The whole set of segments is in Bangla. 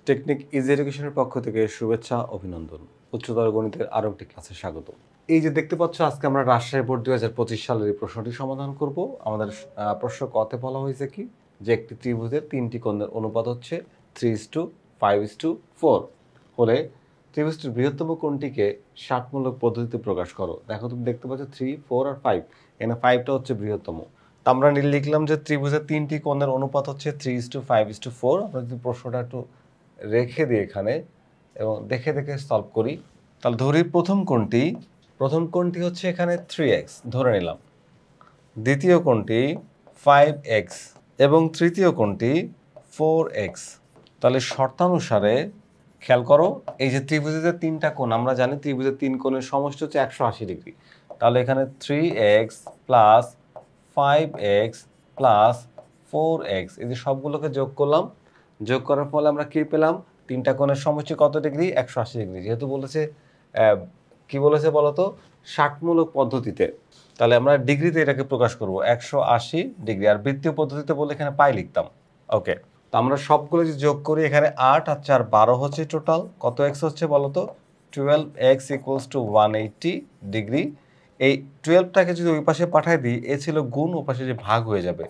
টেকনিক ইজি এডুকেশনের পক্ষ থেকে শুভেচ্ছা অভিনন্দন। উচ্চতর গণিতের আরও একটি ক্লাসে স্বাগত। এই যে দেখতে পাচ্ছ, আজকে আমরা রাজশাহী বোর্ড 2025 সালের এই প্রশ্নটি সমাধান করব। আমাদের প্রশ্ন কতে বলা হয়েছে কি, যে একটি ত্রিভুজের তিনটি কোণের অনুপাত হচ্ছে 3:5:4 হলে ত্রিভুজটির বৃহত্তম কোণটিকে ষাটমূলক পদ্ধতিতে প্রকাশ করো। দেখো, তুমি দেখতে পাচ্ছ 3, 4 আর 5, এখানে 5টা হচ্ছে বৃহত্তম। তো আমরা লিখলাম যে ত্রিভুজের তিনটি কোণের অনুপাত হচ্ছে 3:5:4। আমরা যদি প্রশ্নটা একটু রেখে দিই এখানে এবং দেখে দেখে সলভ করি, তাহলে ধরি প্রথম কোণটি হচ্ছে এখানে 3x ধরে নিলাম, দ্বিতীয় কোণটি 5x এবং তৃতীয় কোণটি 4x। তাহলে শর্তানুসারে খেয়াল করো, এই যে ত্রিভুজের যে তিনটা কোণ, আমরা জানি ত্রিভুজের তিন কোণের সমষ্টি হচ্ছে 180 ডিগ্রি। তাহলে এখানে 3x plus 5x plus 4x, এই যে সবগুলোকে যোগ করলাম, যোগ করার ফলে আমরা কি পেলাম, তিনটা কোণের সমষ্টি কত ডিগ্রি, 180 ডিগ্রি। যেহেতু বলেছে কি বলেছে বলতো, ষাটমূলক পদ্ধতিতে, তাহলে আমরা ডিগ্রিতে এটাকে প্রকাশ করব 180 ডিগ্রি। আর বৃত্তীয় পদ্ধতিতে বলে এখানে পাই লিখতাম। ওকে, তো আমরা সবগুলো যদি যোগ করি, এখানে 8 আর 4 12 হচ্ছে, টোটাল কত এক্স হচ্ছে বলতো, 12x = 180 ডিগ্রি। এই 12টাকে যদি ওই পাশে পাঠাই দিই, এ ছিল গুণ, ও পাশে যে ভাগ হয়ে যাবে,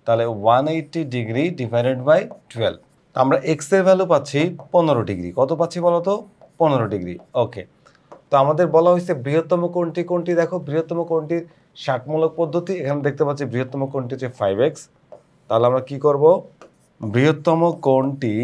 তাহলে 180 ডিগ্রি ডিভাইডেড বাই 12। আমরা এক্স এর ভ্যালু পাচ্ছি 15 ডিগ্রি। কত পাচ্ছি বলতো, 15 ডিগ্রি। ওকে, তো আমাদের বলা হয়েছে বৃহত্তম কোণটি দেখো, বৃহত্তম কোণটির ষাটমূলক পদ্ধতি। এখানে দেখতে পাচ্ছি বৃহত্তম কোণটি হচ্ছে 5x। তাহলে আমরা কি করব, বৃহত্তম কোণটি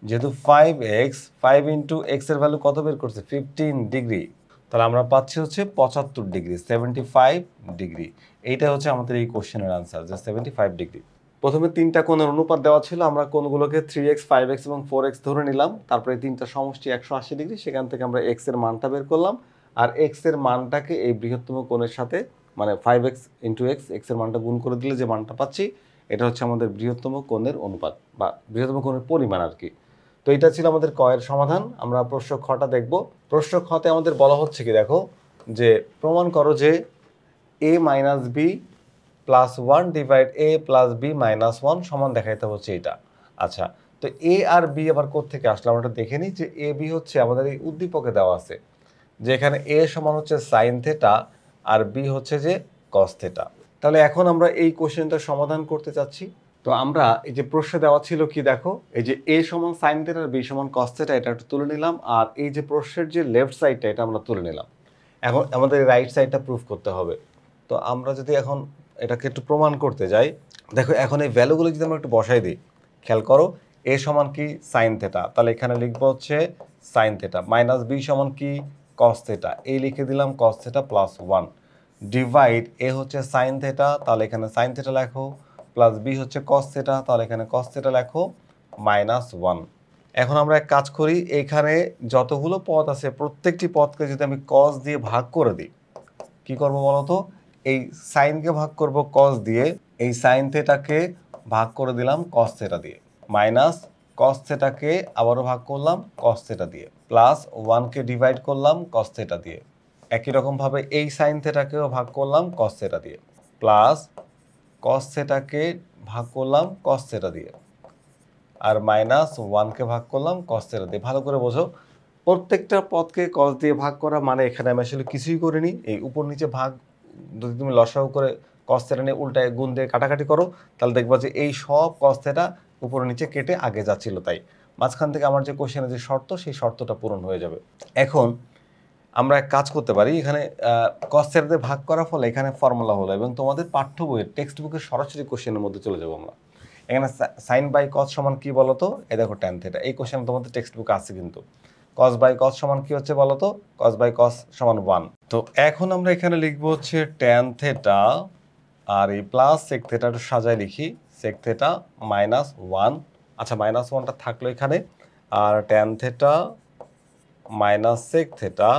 যেহেতু 5x, 5 ইন্টু এক্স এর ভ্যালু কত বের করছে, 15 ডিগ্রি। তাহলে আমরা পাচ্ছি হচ্ছে 75 ডিগ্রি, 75 ডিগ্রি। এইটা হচ্ছে আমাদের এই কোশ্চেনের আনসার, যে 75 ডিগ্রি। প্রথমে তিনটা কোণের অনুপাত দেওয়া ছিল, আমরা কোণগুলোকে 3x, 5x এবং 4x ধরে নিলাম। তারপরে তিনটা সমষ্টি 180 ডিগ্রি, সেখান থেকে আমরা x এর মানটা বের করলাম। আর x এর মানটাকে এই বৃহত্তম কোণের সাথে, মানে 5x ইন্টু x এর মানটা গুণ করে দিলে যে মানটা পাচ্ছি, এটা হচ্ছে আমাদের বৃহত্তম কোণের অনুপাত বা বৃহত্তম কোণের পরিমাণ আর কি। তো এটা ছিল আমাদের ক এর সমাধান। আমরা প্রশ্ন খটা দেখব। প্রশ্ন খতে আমাদের বলা হচ্ছে কি, দেখো, যে প্রমাণ করো যে a minus B plus 1 divide a plus B minus 1 সমান দেখাইতে হচ্ছে এটা। আচ্ছা, তো a আর b আবার কোত্থেকে আসলে আমরা দেখে নিই, যে a b হচ্ছে আমাদের এই উদ্দীপকে দেওয়া আছে, যে এখানে a সমান হচ্ছে সাইন থেটা আর b হচ্ছে যে কস থেটা। তাহলে এখন আমরা এই কোশ্চেনটা সমাধান করতে চাচ্ছি। তো আমরা এই যে প্রশ্নে দেওয়া ছিল কি, দেখো, এই যে a সমান সাইন থেটা আর b সমান কস থেটা, এটা একটু তুলে নিলাম। আর এই যে প্রশ্নের যে লেফট সাইডটা, এটা আমরা তুলে নিলাম। এখন আমাদের রাইট সাইডটা প্রুফ করতে হবে। তো আমরা যদি এখন এটাকে একটু প্রমাণ করতে যাই, দেখো এখন এই ভ্যালুগুলো যদি আমরা একটু বসাই দিই, খেয়াল করো, a সমান কি সাইন থেটা, তাহলে এখানে লিখবো হচ্ছে সাইন থেটা, মাইনাস b সমান কি কস থেটা, এই লিখে দিলাম cos theta plus 1, divide a হচ্ছে সাইন থেটা, তাহলে এখানে সাইন থেটা লেখো, প্লাস b হচ্ছে কস থেটা, তাহলে এখানে কস থেটা লেখো, মাইনাস 1। এখন আমরা এক কাজ করি, এখানে যতগুলো পদ আছে প্রত্যেকটি পদকে যদি আমি কস দিয়ে ভাগ করে দিই, কি করব বলতো, এই সাইনকে ভাগ করব কস দিয়ে, এই সাইন থেটাকে ভাগ করে দিলাম কস থেটা দিয়ে, মাইনাস কস থেটাকে আবারও ভাগ করলাম কস থেটা দিয়ে, প্লাস 1কে ডিভাইড করলাম কস থেটা দিয়ে। একই রকমভাবে এই সাইন থেটাকেও ভাগ করলাম কস থেটা দিয়ে, প্লাস কস থেটাকে ভাগ করলাম কস থেটা দিয়ে, আর মাইনাস 1কে ভাগ করলাম কস থেটা দিয়ে। ভালো করে বোঝো, প্রত্যেকটা পদকে কস দিয়ে ভাগ করা মানে এখানে আমি আসলে কিছুই করিনি। এই উপর নিচে ভাগ, যদি তুমি লসাগু করে কস থেটা নিয়ে উল্টায় গুণ দিয়ে কাটাকাটি করো, তাহলে দেখবা যে এই সব কস থেটা উপরে নিচে কেটে আগে যাচ্ছিল, তাই মাঝখান থেকে আমার যে কোশ্চেনের যে শর্ত, সেই শর্তটা পূরণ হয়ে যাবে। এখন আমরা এক কাজ করতে পারি, এখানে কস থেটা দিয়ে ভাগ করার ফলে এখানে ফর্মুলা হলো, এবং তোমাদের পাঠ্য বইয়ের টেক্সট বুকের সরাসরি কোশ্চেনের মধ্যে চলে যাবো আমরা। এখানে সাইন বাই কস সমান কি বলতো, এই দেখো ট্যান থেটা, এই কোশ্চেন তোমাদের টেক্সট বুকে আছে কিন্তু। কস বাই কস সমান কি হচ্ছে বলতো, কস বাই কস সমান 1। তো এখন আমরা এখানে লিখবো হচ্ছে ট্যান থেটা, আর এই প্লাস সেক থেটা একটু সাজায় লিখি, সেক থেটা মাইনাস 1। আচ্ছা, মাইনাস 1টা থাকলো এখানে, আর tan theta minus sec theta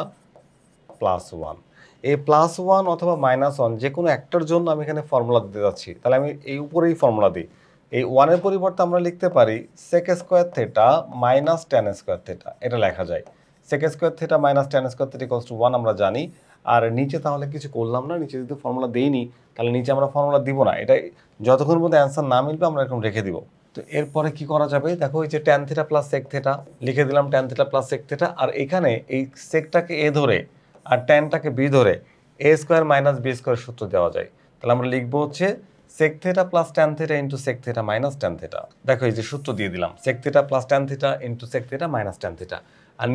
plus 1। এই প্লাস 1 অথবা মাইনাস 1 যে কোনো একটার জন্য আমি এখানে ফর্মুলা দিতে যাচ্ছি, তাহলে আমি এই উপরেই ফর্মুলা দিই। এই 1-এর পরিবর্তে আমরা লিখতে পারি sec square theta minus tan square theta, এটা লেখা যায়। Sec square theta minus tan square theta equals to 1 আমরা জানি। আর নিচে তাহলে কিছু করলাম না, নিচে যদি ফর্মুলা দেইনি, তাহলে নিচে আমরা ফর্মুলা দিব না, এটা যতক্ষণ পর্যন্ত অ্যান্সার না মিলবে আমরা এরকম রেখে দিব। তো এরপরে কি করা যাবে দেখো, এই যে tan theta plus sec theta লিখে দিলাম, tan theta plus sec theta, আর এখানে এই সেকটাকে এ ধরে আর ট্যানটাকে বি ধরে A square minus B square সূত্র দেওয়া যায়। তাহলে আমরা লিখবো হচ্ছে sec theta plus tan theta into sec theta minus tan theta. দেখো এই যে সূত্র দিয়ে দিলাম, sec theta plus tan theta into sec theta minus tan theta. আর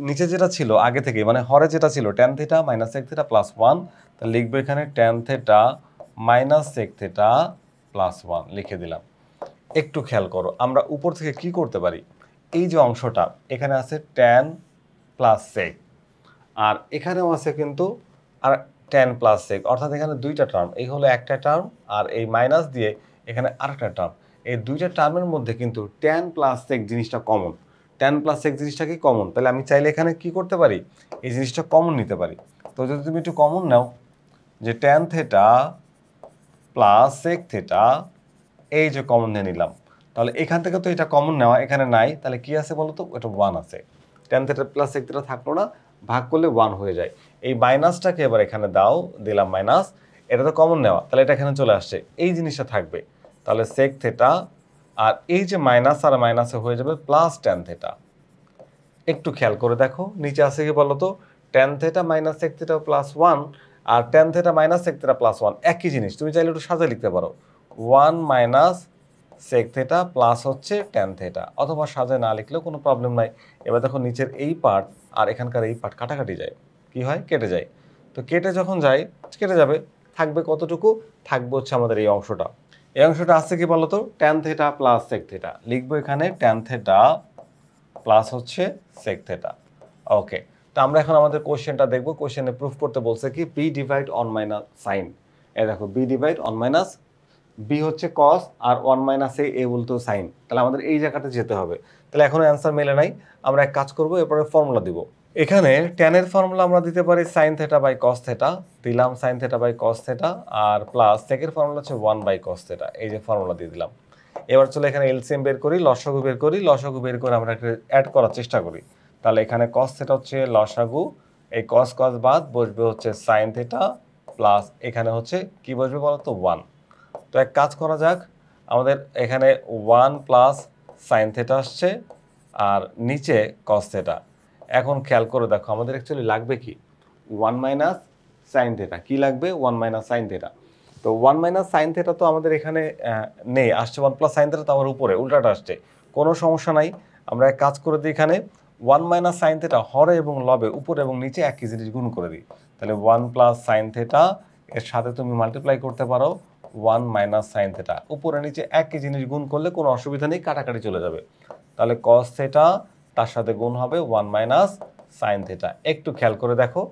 নিচে যেটা ছিল আগে থেকে, মানে হরে যেটা ছিল tan theta minus sec theta plus one, তাহলে লিখবো এখানে tan theta minus sec theta plus one লিখে দিলাম। একটু খেয়াল করো, আমরা উপর থেকে কি করতে পারি, এই যে অংশটা এখানে আছে ট্যান প্লাস সেক, আর এখানেও আছে কিন্তু আর ট্যান প্লাস সেক, অর্থাৎ এখানে দুইটা টার্ম, এই হলো একটা টার্ম আর এই মাইনাস দিয়ে এখানে আরেকটা টার্ম। এই দুইটা টার্মের মধ্যে কিন্তু ট্যান প্লাস সেক জিনিসটা কমন, ট্যান প্লাস সেক জিনিসটা কি কমন, তাহলে আমি চাইলে এখানে কি করতে পারি, এই জিনিসটা কমন নিতে পারি। তো যদি তুমি একটু কমন নাও, যে tan theta plus sec theta, এই যে কমন নিয়ে নিলাম, তাহলে এখান থেকে তো এটা কমন নেওয়া এখানে নাই, তাহলে কি আছে বলো তো, এটা ওয়ান আছে। Tan theta plus sec theta থাকলো না, ভাগ করলে ওয়ান হয়ে যায়। এই মাইনাসটাকে এবার এখানে দাও, দিলাম মাইনাস, এটা তো কমন নেওয়া, তাহলে এটা এখানে চলে আসছে, এই জিনিসটা থাকবে। তাহলে সেক থিটা আর এই যে মাইনাস আর মাইনাসে হয়ে যাবে প্লাস ট্যান থিটা। একটু খেয়াল করে দেখো নিচে আছে কি বলো তো, tan theta minus sec theta plus one আর tan theta minus sec theta plus one একই জিনিস, তুমি চাইলে একটু সাজা লিখতে পারো, one minus sec theta plus হচ্ছে ট্যান থিটা, অথবা সাজায় না লিখলেও কোনো প্রবলেম নাই। এবার দেখো নিচের এই পার্ট আর এখানকার এই পার্ট কাটাকাটি যায়, কি হয়, কেটে যায়। তো কেটে যখন যায়, কেটে যাবে, থাকবে কতটুকু, থাকবে হচ্ছে আমাদের এই অংশটা। এই অংশটা আছে কি বলতো, tan theta plus sec theta, লিখবো এখানে ট্যান থিটা প্লাস হচ্ছে সেক থিটা। ওকে, তো আমরা এখন আমাদের কোশ্চেনটা দেখবো। কোশ্চেনে প্রুফ করতে বলছে কি, B divide on minus sine. এই দেখো B divide on minus, B হচ্ছে কস আর ওয়ান মাইনাস এ বলতো সাইন, তাহলে আমাদের এই জায়গাটা যেতে হবে। তাহলে এখনো অ্যান্সার মেলে নাই, আমরা এক কাজ করবো, এরপরে ফর্মুলা দিব। এখানে ট্যানের ফর্মুলা আমরা দিতে পারি sine theta by cos theta, দিলাম sine theta by cos theta, আর প্লাস সেকের ফর্মুলা হচ্ছে ওয়ান বাই কস থিটা, এই যে ফর্মুলা দিয়ে দিলাম। এবার চলে এখানে এলসিএম বের করি, লসাগু বের করি, লসাগু বের করে আমরা একটা অ্যাড করার চেষ্টা করি। তাহলে এখানে কস থিটা হচ্ছে লসাগু, এই কস কস বাদ বসবে হচ্ছে সাইন থিটা প্লাস এখানে হচ্ছে কি বসবে বলো তো, ওয়ান। তো এক কাজ করা যাক, আমাদের এখানে ওয়ান প্লাস সাইন থিটা আসছে আর নিচে কস থিটা। এখন খেয়াল করে দেখো আমাদের অ্যাকচুয়ালি লাগবে কি, ওয়ান মাইনাস সাইন থিটা, কি লাগবে, ওয়ান মাইনাস সাইন থিটা। তো ওয়ান মাইনাস সাইন থিটা তো আমাদের এখানে নেই, আসছে ওয়ান প্লাস সাইন থিটা, তো আমার উপরে উল্টাটা আসছে, কোনো সমস্যা নাই। আমরা এক কাজ করে দিই, এখানে ওয়ান মাইনাস সাইন থিটা হরে এবং লবে উপরে এবং নিচে একই জিনিস গুণ করে দিই। তাহলে ওয়ান প্লাস সাইন থিটা এর সাথে তুমি মাল্টিপ্লাই করতে পারো ওয়ান মাইনাস সাইন থিটা, উপরে নিচে একই জিনিস গুণ করলে কোনো অসুবিধা নেই, কাটাকাটি চলে যাবে। তাহলে কস থিটা তার সাথে গুণ হবে ওয়ান মাইনাস সাইন থিটা। একটু খেয়াল করে দেখো,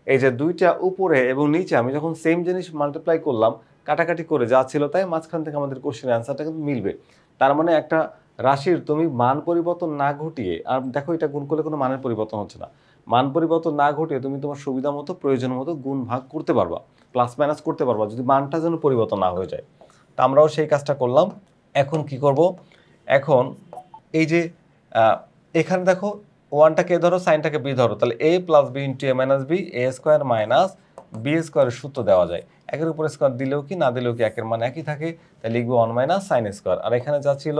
এই যে দুইটা উপরে এবং নিচে আমি যখন সেম জিনিস মাল্টিপ্লাই করলাম, কাটাকাটি করে যা ছিল তাই, মাঝখান থেকে আমাদের কোশ্চেনের অ্যান্সারটা কিন্তু মিলবে। তার মানে একটা রাশির তুমি মান পরিবর্তন না ঘটিয়ে, আর দেখো এটা গুণ করলে কোনো মানের পরিবর্তন হচ্ছে না, মান পরিবর্তন না ঘটিয়ে তুমি তোমার সুবিধা মতো প্রয়োজন মতো গুণ ভাগ করতে পারবা, প্লাস মাইনাস করতে পারবা, যদি মানটা যেন পরিবর্তন না হয়ে যায়। তা আমরাও সেই কাজটা করলাম। এখন কি করব, এখন এই যে এখানে দেখো ওয়ানটাকে ধরো সাইনটাকে বি ধরো, তাহলে এ প্লাস বি ইন্টু এ মাইনাস বি, এ স্কোয়ার মাইনাস বি স্কোয়ারের সূত্র দেওয়া যায়। একের উপর স্কোয়ার দিলেও কি না দিলেও কি একের মান একই থাকে, তাই লিখবো ওয়ান মাইনাস সাইন স্কোয়ার। আর এখানে যা ছিল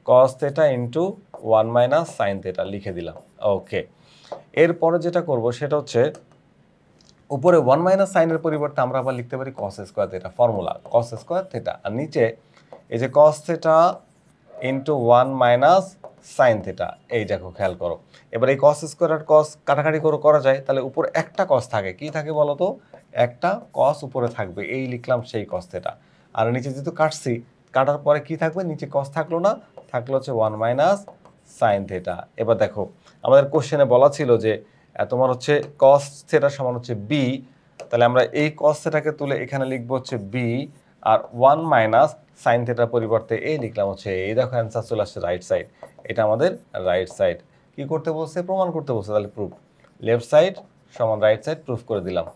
কস theta into one minus sine theta লিখে দিলাম। ওকে, এরপরে যেটা করব সেটা হচ্ছে উপরে ওয়ান মাইনাস সাইনের পরিবর্তে আমরা আবার লিখতে পারি cos square theta, formula cos square theta, আর নিচে এই যে cos theta into one minus sine theta, এই দেখো খেয়াল করো। এবার এই কস স্কোয়ার আর কস কাটাকাটি করে করা যায়, তাহলে উপর একটা কস থাকে, কি থাকে বলো তো, একটা কস উপরে থাকবে, এই লিখলাম সেই কস থিটা। আর নিচে যেহেতু কাটছি, কাটার পরে কি থাকবে, নিচে কস থাকলো না, থাকলো হচ্ছে ওয়ান মাইনাস সাইন থিটা। এবার দেখো আমাদের কোশ্চেনে বলা ছিল যে তোমার হচ্ছে কস থিটা সমান হচ্ছে বি, তাহলে আমরা এই কস থিটাকে তুলে এখানে লিখবো হচ্ছে বি, আর ওয়ান মাইনাস সাইন থিটার পরিবর্তে এই লিখলাম হচ্ছে এই। দেখো অ্যান্সার চলে আসছে রাইট সাইড, এটা আমাদের রাইট সাইড। কি করতে বলছে, প্রমাণ করতে বলছে, তাহলে প্রুফ, লেফট সাইড সমান রাইট সাইড, প্রুফ করে দিলাম।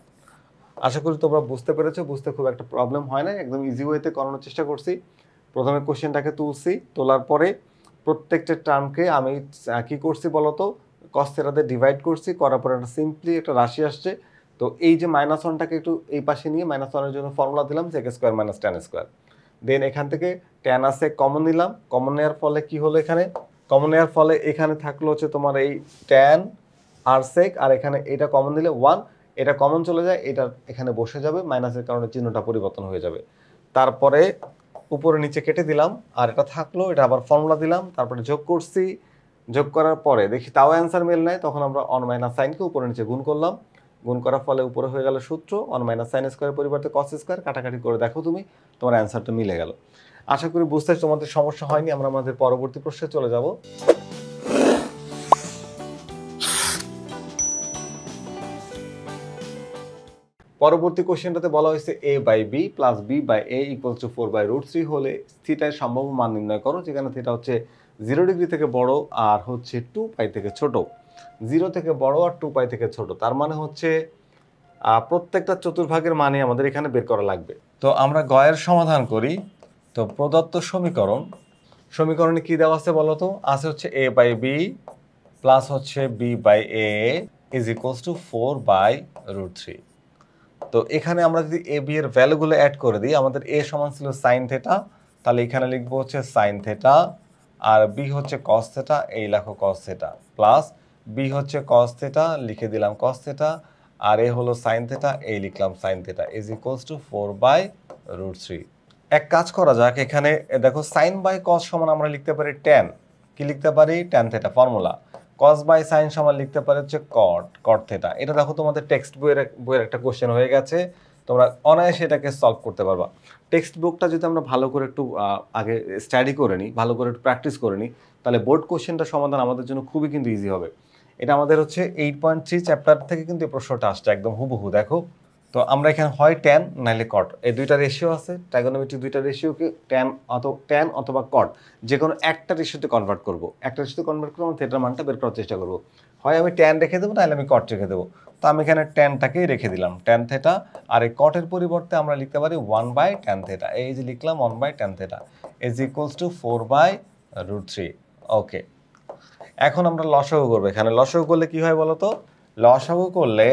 আশা করি তোমরা বুঝতে পেরেছো, বুঝতে খুব একটা প্রবলেম হয় না, একদম ইজি ওয়েতে করানোর চেষ্টা করছি। প্রথমে কোশ্চেনটাকে তুলছি, তোলার পরে প্রত্যেকটা টার্মকে আমি কি করছি বলতো, কস থিটাতে ডিভাইড করছি, করার পরে একটা সিম্পলি একটা রাশি আসছে। তো এই যে মাইনাস ওয়ানটাকে একটু এই পাশে নিয়ে মাইনাস ওয়ানের জন্য ফর্মুলা দিলাম sec square minus tan square. Then এখান থেকে ট্যান আছে কমন নিলাম, কমন নেওয়ার ফলে কি হলো এখানে, কমন নেওয়ার ফলে এখানে থাকলো হচ্ছে তোমার এই ট্যান আর সেক, আর এখানে এটা কমন দিলে 1, এটা কমন চলে যায়, এটা এখানে বসে যাবে, মাইনাসের কারণে চিহ্নটা পরিবর্তন হয়ে যাবে। তারপরে উপরে নিচে কেটে দিলাম, আর এটা থাকলো, এটা আবার ফর্মুলা দিলাম, তারপরে যোগ করছি, যোগ করার পরে দেখি তাও অ্যান্সার মিল নাই, তখন আমরা অন মাইনাস সাইনকে উপরে নিচে গুণ করলাম, গুণ করার ফলে উপরে হয়ে গেল সূত্র অন মাইনাস সাইন স্কোয়ারের পরিবর্তে কস স্কোয়ার, কাটাকাটি করে দেখো তুমি তোমার অ্যান্সারটা মিলে গেল। আশা করি বুঝতে তোমাদের সমস্যা হয়নি। আমরা আমাদের পরবর্তী প্রশ্নে চলে যাব। পরবর্তী কোশ্চেনটাতে বলা হয়েছে a by B plus B by A equal to 4/√3 হলে থিটার সম্ভাব্য মান নির্ণয় করো, যেখানে থিটা হচ্ছে 0 ডিগ্রি থেকে বড় আর হচ্ছে 2 পাই থেকে ছোট। 0 থেকে বড় আর 2 পাই থেকে ছোট, তার মানে হচ্ছে প্রত্যেকটা চতুর্ভাগের মানে আমাদের এখানে বের করা লাগবে। তো আমরা গয়ের সমাধান করি। তো প্রদত্ত সমীকরণে কি দেওয়া আছে বলো তো? আছে হচ্ছে a বাই বি প্লাস হচ্ছে B by A is equals to 4/√3। তো এখানে আমরা যদি এ বি এর ভ্যালুগুলো অ্যাড করে দিই, আমাদের এ সমান ছিল সাইন থেটা, তাহলে এখানে লিখবো হচ্ছে সাইন থেটা, আর বি হচ্ছে কস থেটা, এই লেখো কস থেটা, প্লাস বি হচ্ছে কস থেটা, লিখে দিলাম কস থেটা, আর এ হলো সাইন থেটা, এই লিখলাম sine theta is equals to 4/√3। এক কাজ করা যাক, এখানে দেখো সাইন বাই কস সমান আমরা লিখতে পারি ট্যান, কি লিখতে পারি? Tan theta formula. Cos by sine সমান লিখতে পারি হচ্ছে কট থেটা। এটা দেখো তোমাদের টেক্সট বইয়ের একটা কোশ্চেন হয়ে গেছে, তোমরা অনায়াসে এটাকে সলভ করতে পারবা। টেক্সট বুকটা যদি আমরা ভালো করে একটু আগে স্টাডি করে নিই, ভালো করে একটু প্র্যাকটিস করে নিই, তাহলে বোর্ড কোশ্চেনটা সমাধান আমাদের জন্য খুবই কিন্তু ইজি হবে। এটা আমাদের হচ্ছে 8.3 চ্যাপ্টার থেকে কিন্তু এই প্রশ্নটা আসছে একদম হুবহু। দেখো, তো আমরা এখানে হয় ট্যান নাইলে কট, এই দুইটা রেশিও আছে, ট্রাইগোনোমেট্রি দুইটা রেশিওকে ট্যান অথবা কট যে কোনো একটা রেশিওতে কনভার্ট করব। একটা রেশিওতে কনভার্ট করে আমরা থিটার মানটা বের করার চেষ্টা করব। হয় আমি ট্যান রেখে দেবো, নাহলে আমি কট রেখে দেবো। তো আমি এখানে ট্যানটাকেই রেখে দিলাম, ট্যান থেটা, আর এই কটের পরিবর্তে আমরা লিখতে পারি 1/tan থেটা, এই যে লিখলাম 1/tan theta is equals to 4/√3। ওকে, এখন আমরা লসাগু করবো। এখানে লসাগু করলে কি হয় বলো তো? লসাগু করলে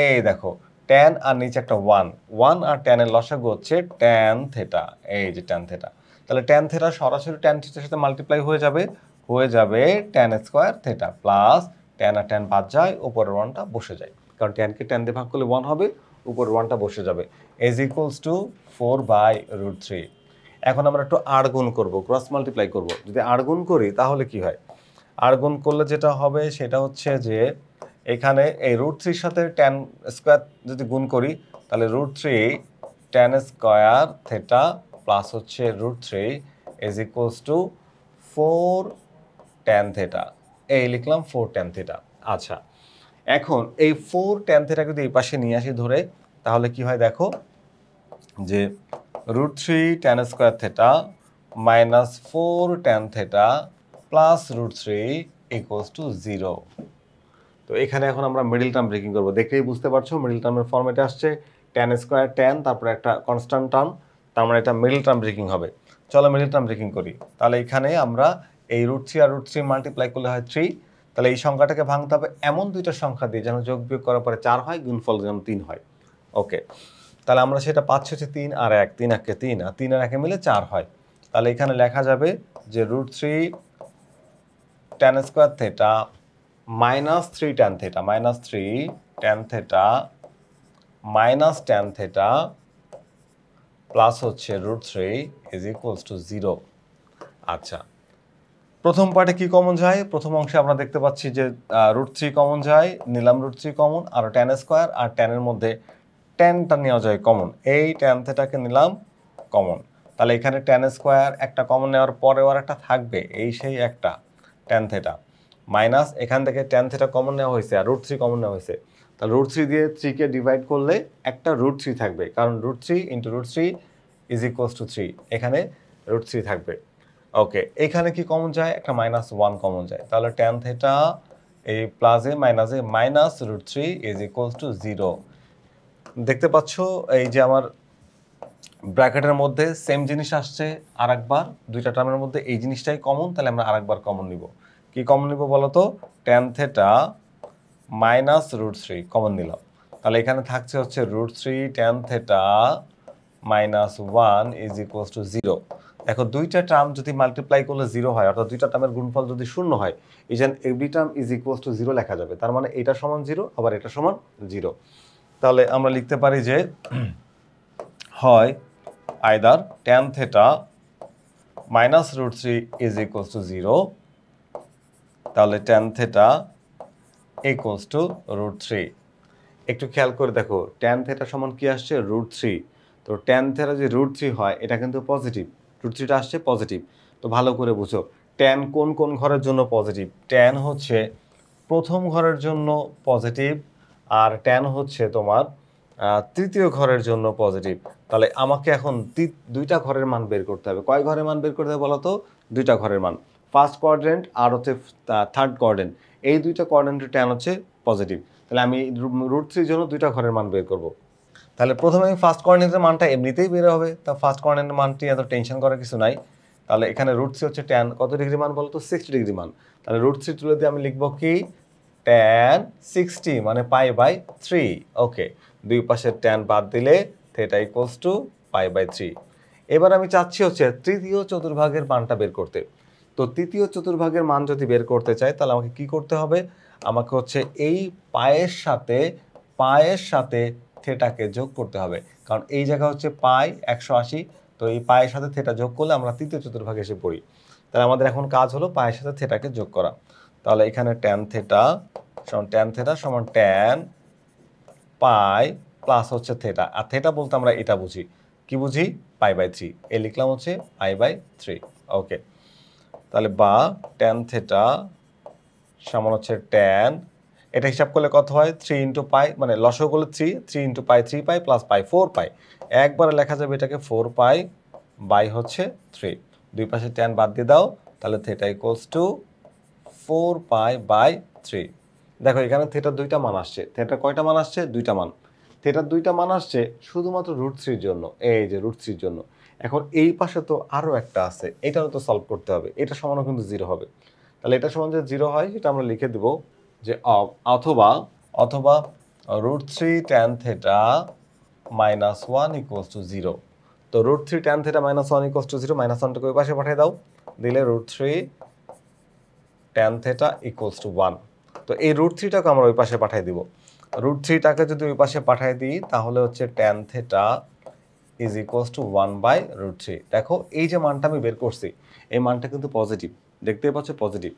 এই দেখো ট্যান আর নিচে একটা 1 আর ট্যানের লসাগু হচ্ছে ট্যান থেটা, এই যে ট্যান থেটা। তাহলে ট্যান থেটা সরাসরি ট্যান থিটার সাথে মাল্টিপ্লাই হয়ে যাবে tan square theta, plus tan আর ট্যান বাদ যায়, উপরের 1টা বসে যায়, কারণ ট্যানকে ট্যান দিয়ে ভাগ করলে 1 হবে, উপরের 1টা বসে যাবে, ইজ ইকুয়ালস টু 4/√3। এখন আমরা একটু আর গুণ করবো, ক্রস মাল্টিপ্লাই করব। যদি আর গুণ করি তাহলে কি হয়? আর গুণ করলে যেটা হবে সেটা হচ্ছে যে এখানে এই √3 সাথে ট্যান স্কোয়ার যদি গুণ করি, তাহলে √3 ট্যান স্কোয়ার থেটা প্লাস হচ্ছে √3 is equals to 4 tan theta, এই লিখলাম 4 ট্যান থেটা। আচ্ছা, এখন এই 4 ট্যান থেটা যদি এই পাশে নিয়ে আসি ধরে, তাহলে কি হয় দেখো, যে √3 tan square theta minus 4 tan theta plus √3 equals to 0। তো এখানে এখন আমরা মিডল টার্ম ব্রেকিং করবো, দেখলেই বুঝতে পারছো মিডল টার্মের ফর্মেটে আসছে ট্যান স্কোয়ার ট্যান, তারপরে একটা কনস্ট্যান্ট টার্ম, তার মানে এটা মিডল টার্ম ব্রেকিং হবে। চলো মিডল টার্ম ব্রেকিং করি। তাহলে এখানে আমরা এই √3 আর √3 মাল্টিপ্লাই করলে হয় 3, তাহলে এই সংখ্যাটাকে ভাঙতে হবে এমন দুইটা সংখ্যা দিয়ে যেন যোগ বিয়োগ করার পরে 4 হয়, গুণফল যেন 3 হয়। ওকে, তাহলে আমরা সেটা পাচ্ছি হচ্ছে 3 আর 1, 3 একে 3 আর 3 আর 1 মিলে 4 হয়। তাহলে এখানে লেখা যাবে যে √3 tan square theta minus 3 tan theta, minus 3 tan theta minus tan theta plus হচ্ছে √3 ইজ ইকুয়ালস টু 0। আচ্ছা, প্রথম পার্টে কি কমন যায়? প্রথম অংশে আমরা দেখতে পাচ্ছি যে √3 কমন যায়, নিলাম √3 কমন, আর ট্যান স্কোয়ার আর ট্যানের মধ্যে ট্যানটা নেওয়া যায় কমন, এই ট্যান থেটাকে নিলাম কমন। তাহলে এখানে ট্যান স্কোয়ার একটা কমন নেওয়ার পরেও আর একটা থাকবে, এই সেই একটা ট্যান থেটা, মাইনাস এখান থেকে ট্যান থেটা কমন নেওয়া হয়েছে আর √3 কমন নেওয়া হয়েছে, তাহলে √3 দিয়ে 3কে ডিভাইড করলে একটা √3 থাকবে, কারণ √3 ইন্টু √3 ইজ ইকুয়ালস টু 3, এখানে √3 থাকবে। ওকে, এখানে কি কমন যায়? একটা -1 কমন যায়, তাহলে ট্যান থেটা এই প্লাসে মাইনাসে মাইনাস √3 ইজ ইকুয়ালস টু 0। দেখতে পাচ্ছ এই যে আমার ব্র্যাকেটের মধ্যে সেম জিনিস আসছে আরেকবার, দুইটা টার্মের মধ্যে এই জিনিসটাই কমন, তাহলে আমরা আরেকবার কমন নিব। কি কমন নিব বলো তো? ট্যান থেটা মাইনাস √3 কমন নিলাম, তাহলে এখানে থাকছে হচ্ছে √3 tan theta minus one is equals to zero. দেখো দুইটা টার্ম যদি মাল্টিপ্লাই করলে জিরো হয়, অর্থাৎ দুইটা টার্মের গুণফল যদি শূন্য হয়, এই যে every term is equals to zero লেখা যাবে। তার মানে এটা সমান জিরো, আবার এটা সমান জিরো। তাহলে আমরা লিখতে পারি যে হয় either tan theta minus root three is equals to zero, তাহলে tan theta equals to root three. একটু খেয়াল করে দেখো ট্যান থেটা সমান কি আসছে, রুট থ্রি। তো ট্যান থেটা যে রুট থ্রি হয় এটা কিন্তু পজিটিভ, রুট থ্রিটা আসছে পজিটিভ। তো ভালো করে বুঝো ট্যান কোন কোন ঘরের জন্য পজিটিভ। ট্যান হচ্ছে প্রথম ঘরের জন্য পজিটিভ, আর ট্যান হচ্ছে তোমার তৃতীয় ঘরের জন্য পজিটিভ। তাহলে আমাকে এখন দুইটা ঘরের মান বের করতে হবে। কয় ঘরের মান বের করতে হবে বলো তো? দুইটা ঘরের মান, ফার্স্ট কোয়াড্রেন্ট আর হচ্ছে থার্ড কোয়াড্রেন্ট। এই দুইটা কোয়াড্রেন্টের ট্যান হচ্ছে পজিটিভ। তাহলে আমি রুট থ্রির জন্য দুইটা ঘরের মান বের করব। তাহলে প্রথমে আমি ফার্স্ট কোয়াড্রেন্টের মানটা এমনিতেই বের হবে, তা ফার্স্ট কোয়াড্রেন্টের মানটি এত টেনশন করার কিছু নাই। তাহলে এখানে রুট থ্রি হচ্ছে ট্যান কত ডিগ্রি মান বলো তো? 60 ডিগ্রি মান। তাহলে রুট থ্রি তুলে দিয়ে আমি লিখবো কি, ট্যান 60 মানে পাই বাই 3। ওকে, দুই পাশের ট্যান বাদ দিলে theta equals to pi by 3। এবার আমি চাচ্ছি হচ্ছে তৃতীয় চতুর্ভাগের মানটা বের করতে। তো তৃতীয় চতুর্ভাগের মান যদি বের করতে চাই তাহলে আমাকে কি করতে হবে? আমাকে হচ্ছে এই পায়ের সাথে থেটাকে যোগ করতে হবে, কারণ এই জায়গা হচ্ছে পাই 180। তো এই পায়ের সাথে থেটা যোগ করলে আমরা তৃতীয় চতুর্ভাগে এসে পড়ি। তাহলে আমাদের এখন কাজ হলো পায়ের সাথে থেটাকে যোগ করা। তাহলে এখানে ট্যান থেটা সমান ট্যান পাই প্লাস হচ্ছে থেটা, আর থেটা বলতে আমরা এটা বুঝি, কি বুঝি? পাই বাই 3। এ লিখলাম হচ্ছে পাই বাই 3। ওকে, তাহলে বা ট্যান থেটা সমান হচ্ছে ট্যান, এটা হিসাব করলে কত হয়? 3 ইন্টু পাই, মানে লসও করলে 3 ইন্টু পাই 3 পাই প্লাস পাই 4 পাই। একবারে লেখা যাবে এটাকে 4 পাই বাই হচ্ছে 3। দুই পাশে ট্যান বাদ দিয়ে দাও, তাহলে theta equals to 4 pi by 3। দেখো এখানে থেটার দুইটা মান আসছে। থেটার কয়টা মান আসছে? দুইটা মান। থেটার দুইটা মান আসছে শুধুমাত্র রুট থ্রির জন্য, এই যে রুট থ্রির জন্য। এখন এই পাশে তো আরও একটা আছে, এটাও তো সলভ করতে হবে। এটা সমানও কিন্তু জিরো হবে। তাহলে এটা সমান যদি জিরো হয় সেটা আমরা লিখে দেবো যে অথবা root three tan theta minus one equals to zero. তো root three tan theta minus one equals to zero, minus ওয়ানটাকে ওই পাশে পাঠিয়ে দাও, দিলে root three tan theta equals to one. তো এই রুট থ্রিটাকে আমরা ওই পাশে পাঠিয়ে দিব। রুট থ্রিটাকে যদি ওই পাশে পাঠিয়ে দিই তাহলে হচ্ছে tan theta is equals to one by root three. দেখো এই যে মানটা আমি বের করছি এই মানটা কিন্তু পজিটিভ, দেখতেই পাচ্ছ পজিটিভ।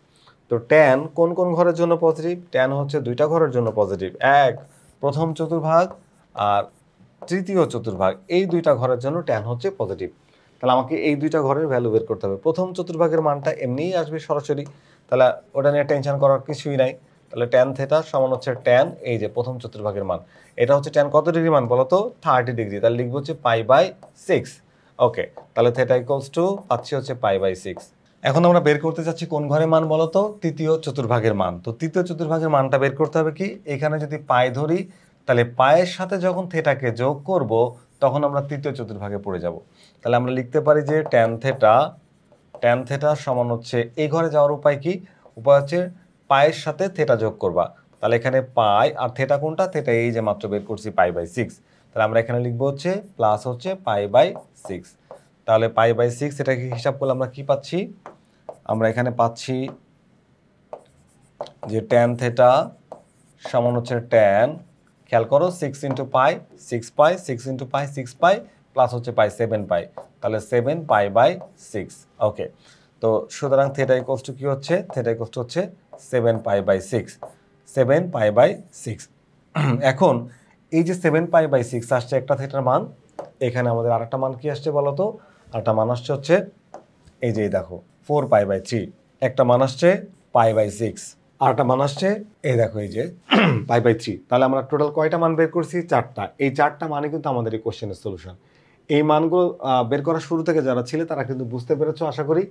তো ট্যান কোন কোন ঘরের জন্য পজিটিভ? ট্যান হচ্ছে দুইটা ঘরের জন্য পজিটিভ, এক প্রথম চতুর্ভাগ আর তৃতীয় চতুর্ভাগ, এই দুইটা ঘরের জন্য ট্যান হচ্ছে পজিটিভ। তাহলে আমাকে এই দুইটা ঘরের ভ্যালু বের করতে হবে। প্রথম চতুর্ভাগের মানটা এমনিই আসবে সরাসরি, তাহলে ওটা নিয়ে টেনশন করার কিছুই নাই। তাহলে ট্যান থেটা সমান হচ্ছে ট্যান, এই যে প্রথম চতুর্ভাগের মান, এটা হচ্ছে ট্যান কত ডিগ্রি মান বলো তো? 30 ডিগ্রি। তাহলে লিখবো হচ্ছে পাই বাই 6। ওকে, তাহলে থেটা ইকুয়ালস টু পাচ্ছি হচ্ছে পাই বাই 6। এখন আমরা বের করতে চাচ্ছি কোন ঘরের মান বলো তো? তৃতীয় চতুর্ভাগের মান। তো তৃতীয় চতুর্ভাগের মানটা বের করতে হবে কি, এখানে যদি পাই ধরি তাহলে পায়ের সাথে যখন থেটাকে যোগ করব তখন আমরা তৃতীয় চতুর্ভাগে পড়ে যাব। তাহলে আমরা লিখতে পারি যে ট্যান থেটা সমান হচ্ছে, এই ঘরে যাওয়ার উপায় কি? উপায় হচ্ছে পায়ের সাথে থেটা যোগ করবা। তাহলে এখানে পাই আর থেটা কোনটা? থেটা এই যে মাত্র বের করছি পাই বাই 6। তাহলে আমরা এখানে লিখবো হচ্ছে প্লাস হচ্ছে পাই বাই 6। তাহলে পাই বাই 6 এটাকে হিসাব করলে আমরা কি পাচ্ছি? আমরা এখানে পাচ্ছি যে ট্যান থেটা সমান হচ্ছে ট্যান, খেয়াল করো 6 ইন্টু পাই 6 পাই, 6 ইন্টু পাই 6 পাই প্লাস হচ্ছে পাই 7 পাই, তাহলে 7 পাই বাই 6। ওকে, তো সুতরাং থেটা ইকুয়ালস টু কি হচ্ছে? থেটা ইকুয়ালস টু হচ্ছে 7 পাই বাই 6, 7 পাই বাই 6। এখন এই যে 7 পাই বাই 6 আসছে একটা থেটার মান, এখানে আমাদের আরেকটা মান কি আসছে বলো তো? আরেকটা মান আসছে হচ্ছে এই যে দেখো 4 পাই বাই 3, একটা মান আসছে পাই বাই 6, আর একটা মান আসছে এই দেখো এই যে পাই বাই 3। তাহলে আমরা টোটাল কয়টা মান বের করছি? 4টা। এই 4টা মানে কিন্তু আমাদের এই কোশ্চেনের সলিউশন। এই মানগুলো বের করার শুরু থেকে যারা ছিল তারা কিন্তু বুঝতে পেরেছো আশা করি,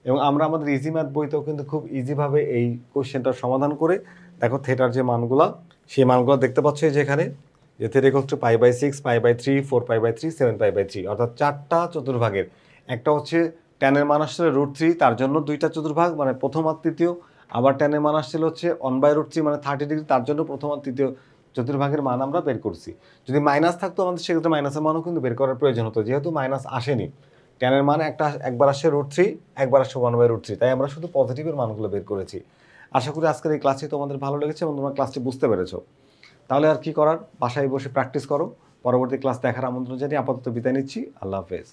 এবং আমরা আমাদের ইজি ম্যাথ বইতেও কিন্তু খুব ইজিভাবে এই কোশ্চেনটার সমাধান করে দেখো থেটার যে মানগুলো সেই মানগুলো দেখতে পাচ্ছ এই যে এখানে, যে theta equals to pi by 6, pi by 3, 4 pi by 3, 7 pi by 3, অর্থাৎ 4টা চতুর্ভাগের। একটা হচ্ছে ট্যানের মান আসছিল রুট 3, তার জন্য 2টা চতুর্ভাগ মানে প্রথম আর তৃতীয়। আবার ট্যানের মান আসছিল হচ্ছে 1 বাই রুট 3 মানে 30 ডিগ্রি, তার জন্য প্রথম আর তৃতীয় চতুর্ভাগের মান আমরা বের করছি। যদি মাইনাস থাকতো আমাদের সেক্ষেত্রে মাইনাসের মানও কিন্তু বের করার প্রয়োজন হতো, যেহেতু মাইনাস আসেনি। ট্যানের মান একবার আসছে √3, একবার আসছে 1/√3, তাই আমরা শুধু পজিটিভের মানগুলো বের করেছি। আশা করি আজকের এই ক্লাসটি তোমাদের ভালো লেগেছে এবং তোমরা ক্লাসটি বুঝতে পেরেছো। তাহলে আর কি করার, বাসায় বসে প্র্যাকটিস করো। পরবর্তী ক্লাস দেখার আমন্ত্রণ জানিয়ে আপাতত বিদায় নিচ্ছি। আল্লাহ হাফেজ।